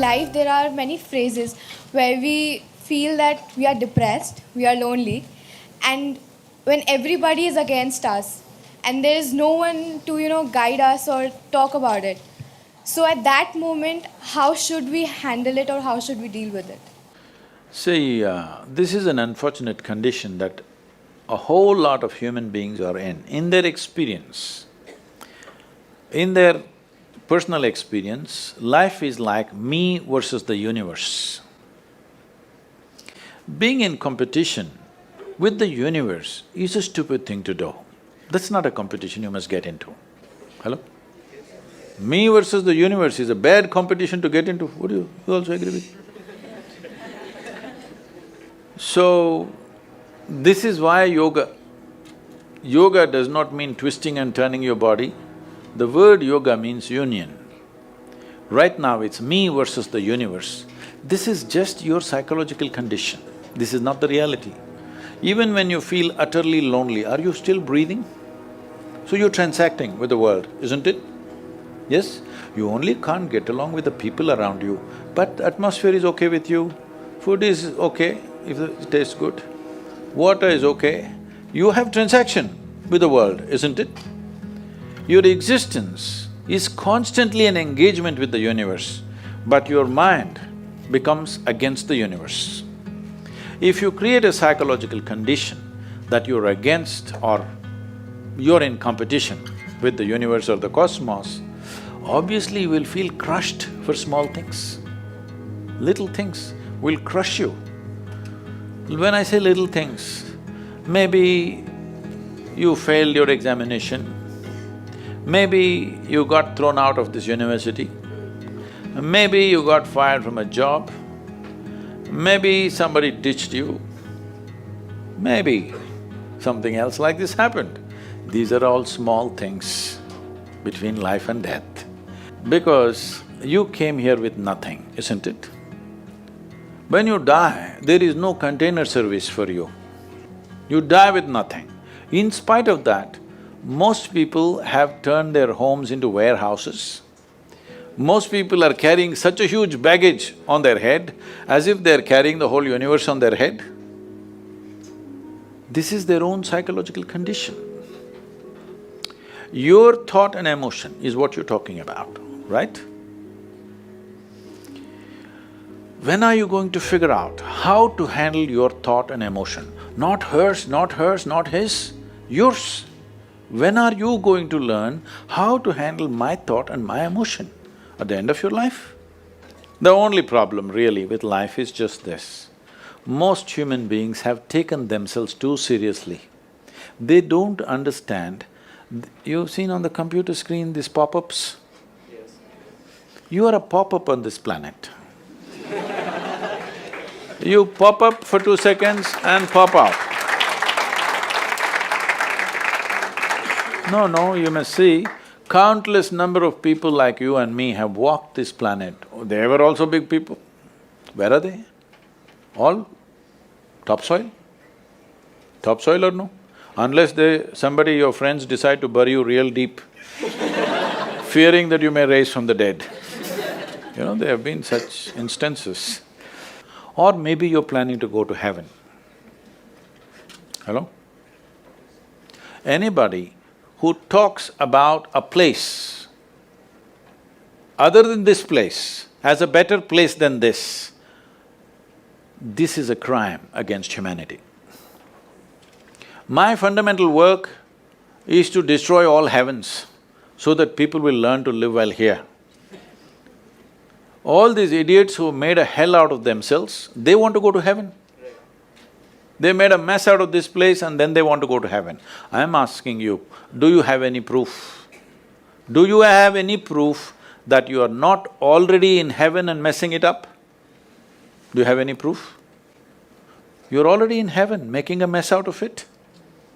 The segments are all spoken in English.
life there are many phases where we feel that we are depressed, we are lonely, and when everybody is against us and there is no one to, guide us or talk about it. So at that moment, how should we handle it or how should we deal with it? See, this is an unfortunate condition that a whole lot of human beings are in. In their experience, in their personal experience, life is like me versus the universe. Being in competition with the universe is a stupid thing to do. That's not a competition you must get into. Hello? Me versus the universe is a bad competition to get into. Would you also agree with me? So, this is why yoga does not mean twisting and turning your body. The word yoga means union. Right now it's me versus the universe. This is just your psychological condition. This is not the reality. Even when you feel utterly lonely, are you still breathing? So you're transacting with the world, isn't it? Yes? You only can't get along with the people around you, but atmosphere is okay with you, food is okay if it tastes good, water is okay. You have transaction with the world, isn't it? Your existence is constantly an engagement with the universe, but your mind becomes against the universe. If you create a psychological condition that you're against or you're in competition with the universe or the cosmos, obviously you will feel crushed for small things. Little things will crush you. When I say little things, maybe you failed your examination, maybe you got thrown out of this university, maybe you got fired from a job, maybe somebody ditched you, maybe something else like this happened. These are all small things between life and death. Because you came here with nothing, isn't it? When you die, there is no container service for you. You die with nothing. In spite of that, most people have turned their homes into warehouses. Most people are carrying such a huge baggage on their head as if they're carrying the whole universe on their head. This is their own psychological condition. Your thought and emotion is what you're talking about, right? When are you going to figure out how to handle your thought and emotion? Not hers, not hers, not his, yours. When are you going to learn how to handle my thought and my emotion? At the end of your life? The only problem really with life is just this. Most human beings have taken themselves too seriously. They don't understand. You've seen on the computer screen these pop-ups? Yes. You are a pop-up on this planet. You pop up for 2 seconds and pop out. No, you must see, countless number of people like you and me have walked this planet. They were also big people. Where are they? All topsoil? Topsoil or no? Unless your friends decide to bury you real deep, fearing that you may rise from the dead. There have been such instances. Or maybe you're planning to go to heaven. Hello? Anybody who talks about a place other than this place as a better place than this is a crime against humanity. My fundamental work is to destroy all heavens so that people will learn to live well here. All these idiots who made a hell out of themselves, they want to go to heaven. They made a mess out of this place and then they want to go to heaven. I am asking you, do you have any proof? Do you have any proof that you are not already in heaven and messing it up? Do you have any proof? You're already in heaven, making a mess out of it.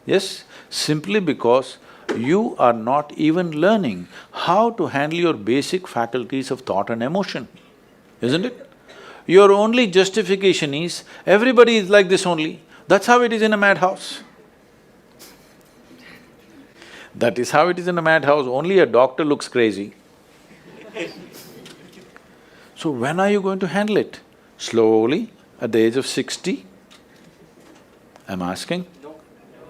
Yes, simply because you are not even learning how to handle your basic faculties of thought and emotion, isn't it? Your only justification is, everybody is like this only, that's how it is in a madhouse. That is how it is in a madhouse, only a doctor looks crazy. So when are you going to handle it? Slowly, at the age of 60? I'm asking.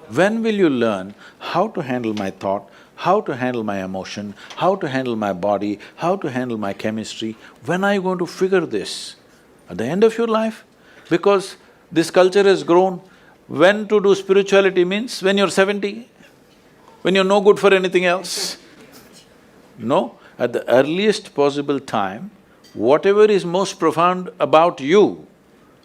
When will you learn how to handle my thought, how to handle my emotion, how to handle my body, how to handle my chemistry? When are you going to figure this? At the end of your life? Because this culture has grown. When to do spirituality means when you're 70, when you're no good for anything else. No, at the earliest possible time, whatever is most profound about you,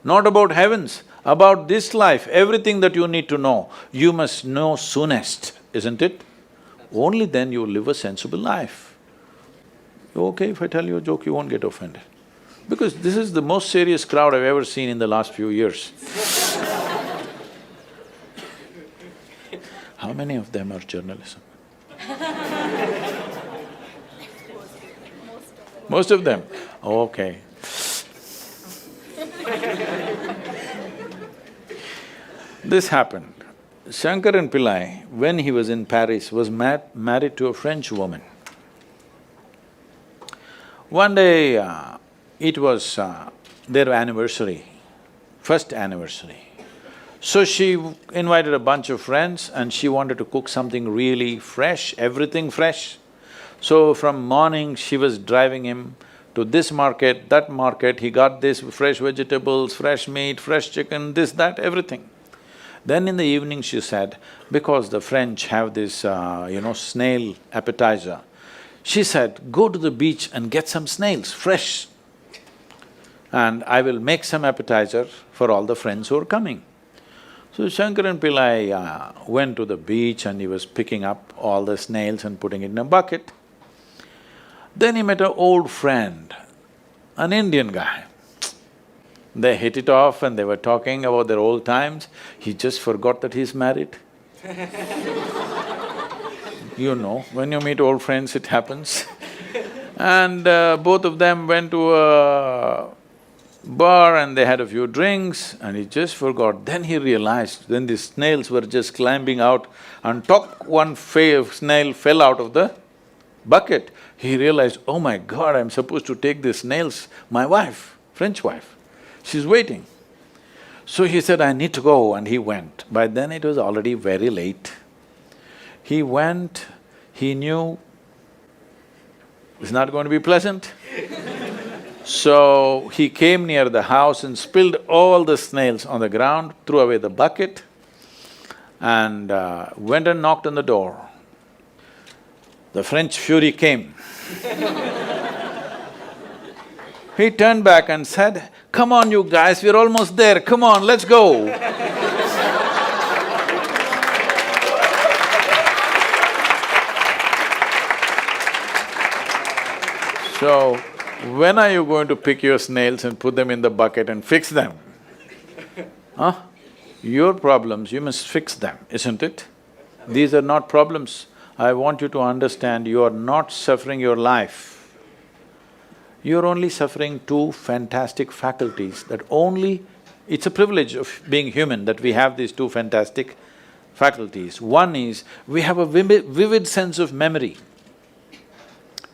not about heavens, about this life, everything that you need to know, you must know soonest, isn't it? Only then you will live a sensible life. Okay, if I tell you a joke, you won't get offended. Because this is the most serious crowd I've ever seen in the last few years. How many of them are journalism? Most of them? Okay. This happened. Shankaran Pillai, when he was in Paris, was married to a French woman. One day, it was their anniversary, first anniversary. So she invited a bunch of friends and she wanted to cook something really fresh, everything fresh. So from morning, she was driving him to this market, that market, he got this fresh vegetables, fresh meat, fresh chicken, this, that, everything. Then in the evening she said, because the French have this, snail appetizer, she said, go to the beach and get some snails, fresh, and I will make some appetizer for all the friends who are coming. So Shankaran Pillai went to the beach and he was picking up all the snails and putting it in a bucket. Then he met an old friend, an Indian guy. They hit it off and they were talking about their old times. He just forgot that he's married. You know, when you meet old friends, it happens. And both of them went to a bar and they had a few drinks and he just forgot. Then he realized, then the snails were just climbing out and one snail fell out of the bucket. He realized, oh my God, I'm supposed to take these snails, my wife, French wife, she's waiting. So he said, I need to go, and he went. By then it was already very late. He went, he knew it's not going to be pleasant. So he came near the house and spilled all the snails on the ground, threw away the bucket and went and knocked on the door. The French fury came. He turned back and said, come on you guys, we're almost there, come on, let's go. So, when are you going to pick your snails and put them in the bucket and fix them? Huh? Your problems, you must fix them, isn't it? These are not problems. I want you to understand, you are not suffering your life. You're only suffering two fantastic faculties that only… It's a privilege of being human that we have these two fantastic faculties. One is, we have a vivid sense of memory.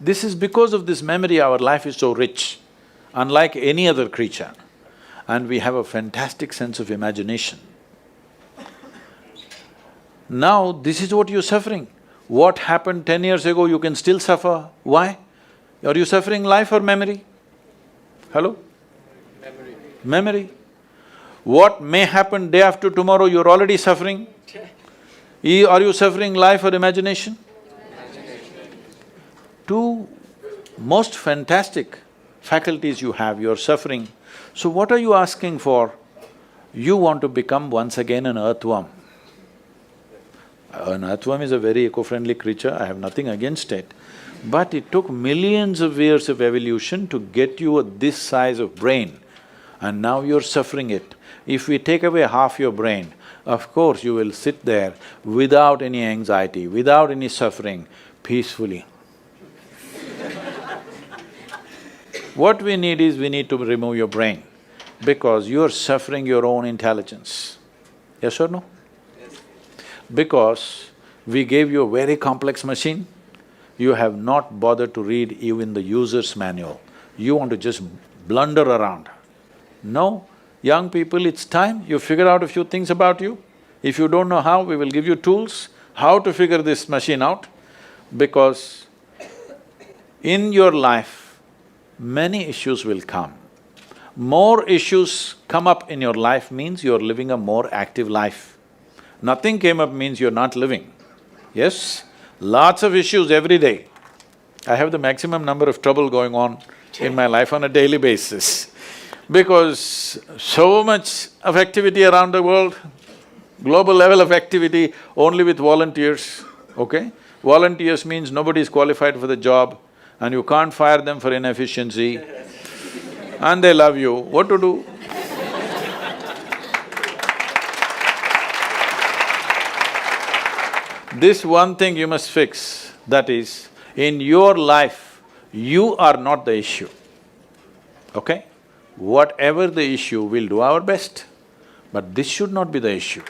This is because of this memory our life is so rich, unlike any other creature. And we have a fantastic sense of imagination. Now, this is what you're suffering. What happened 10 years ago, you can still suffer. Why? Are you suffering life or memory? Hello? Memory. Memory. What may happen day after tomorrow, you're already suffering. Are you suffering life or imagination? Two most fantastic faculties you have, you're suffering. So what are you asking for? You want to become once again an earthworm. An earthworm is a very eco-friendly creature, I have nothing against it. But it took millions of years of evolution to get you this size of brain, and now you're suffering it. If we take away half your brain, of course you will sit there without any anxiety, without any suffering, peacefully. What we need is, we need to remove your brain, because you're suffering your own intelligence. Yes or no? Yes. Because we gave you a very complex machine, you have not bothered to read even the user's manual. You want to just blunder around. No, young people, it's time you figure out a few things about you. If you don't know how, we will give you tools, how to figure this machine out, because in your life, many issues will come. More issues come up in your life means you're living a more active life. Nothing came up means you're not living. Yes, lots of issues every day. I have the maximum number of trouble going on in my life on a daily basis because so much of activity around the world, global level of activity only with volunteers, okay? Volunteers means nobody is qualified for the job and you can't fire them for inefficiency and they love you, what to do? This one thing you must fix, that is, in your life, you are not the issue, okay? Whatever the issue, we'll do our best, but this should not be the issue.